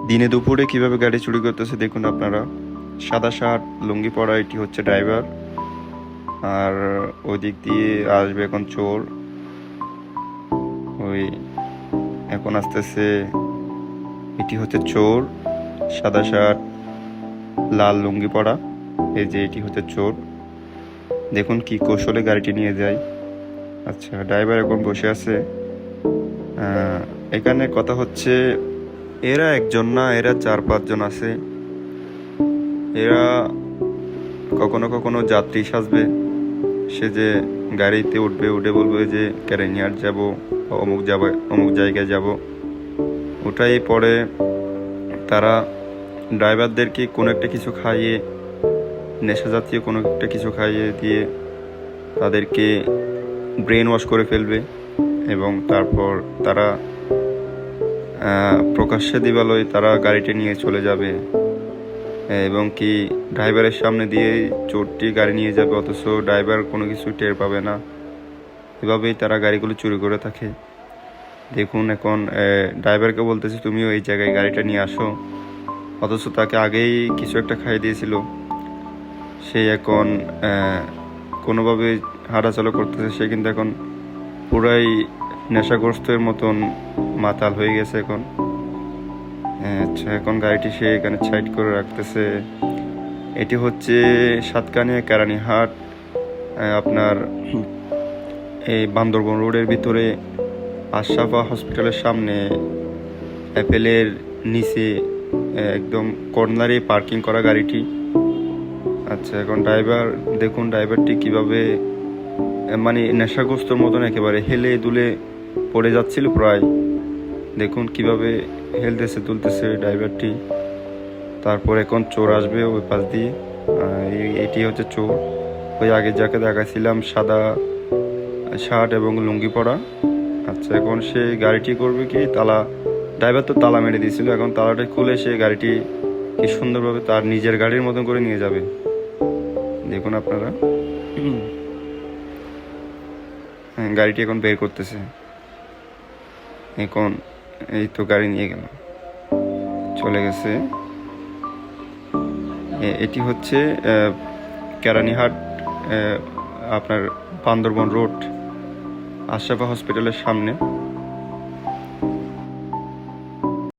দিনে দুপুরে কিভাবে গাড়ি চুরি করতেছে দেখুন আপনারা। সাদা শার্ট লুঙ্গি পরা এটি হচ্ছে ড্রাইভার, আর ওই দিক দিয়ে আসবে এখন চোর। ওই এখন আসতেছে, এটি হচ্ছে চোর, সাদা শার্ট লাল লুঙ্গি পরা। এই যে এটি হচ্ছে চোর, দেখুন কি কৌশলে গাড়িটি নিয়ে যায়। আচ্ছা, ড্রাইভার এখন বসে আছে। এখানে কথা হচ্ছে, এরা একজন না, এরা 4-5 জন আছে। এরা কখনো কখনো যাত্রী সাজবে, সে যে গাড়িতে উঠবে, উঠে বলবে যে ক্যারেনিয়ার যাব, অমুক জায়গায় যাব। ওটাই পরে তারা ড্রাইভারদেরকে কোনো একটা কিছু খাইয়ে, নেশা জাতীয় কোনো একটা কিছু খাইয়ে দিয়ে তাদেরকে ব্রেন ওয়াশ করে ফেলবে, এবং তারপর তারা প্রকাশ্যে দিবালয় তারা গাড়িটি নিয়ে চলে যাবে, এবং কি ড্রাইভারের সামনে দিয়ে চোরটি গাড়ি নিয়ে যাবে, অথচ ড্রাইভার কোনো কিছু টের পাবে না। এভাবেই তারা গাড়িগুলো চুরি করে থাকে। দেখুন এখন ড্রাইভারকে বলতেছে তুমিও এই জায়গায় গাড়িটা নিয়ে আসো, অথচ তাকে আগেই কিছু একটা খাইয়ে দিয়েছিল। সে এখন কোনোভাবে হাঁটাচলা করতেছে, সে কিন্তু এখন পুরাই নেশাগ্রস্তের মতন মাতাল হয়ে গেছে এখন। আচ্ছা, এখন গাড়িটি সে এখানে সাইড করে রাখতেছে। এটি হচ্ছে সাতকানিয়া কেরানীহাট, আপনার এই বান্দরবন রোডের ভিতরে আশরাফা হসপিটালের সামনে অ্যাপেলের নিচে একদম কর্নারে পার্কিং করা গাড়িটি। আচ্ছা, এখন ড্রাইভার দেখুন, ড্রাইভারটি কিভাবে মানে নেশাগ্রস্তর মতন একেবারে হেলে দুলে পড়ে যাচ্ছিল প্রায়। দেখুন কিভাবে হেলতেছে তুলতেছে ড্রাইভারটি। তারপর এখন চোর আসবে ওই পাশ দিয়ে। এটি হচ্ছে চোর, ওই আগে যাকে দেখাছিলাম সাদা শার্ট এবং লুঙ্গি পরা। আচ্ছা, এখন সে গাড়িটি করবে কি, ড্রাইভার তো তালা মেরে দিয়েছিল, এখন তালাটা খুলে সে গাড়িটি কি সুন্দরভাবে তার নিজের গাড়ির মতন করে নিয়ে যাবে। দেখুন আপনারা, গাড়িটি এখন বের করতেছে। এখন এই তো গাড়ি নিয়ে গেল, চলে গেছে। এটি হচ্ছে কেরানীহাট, আপনার বান্দরবন রোড আশরাফা হসপিটালের সামনে।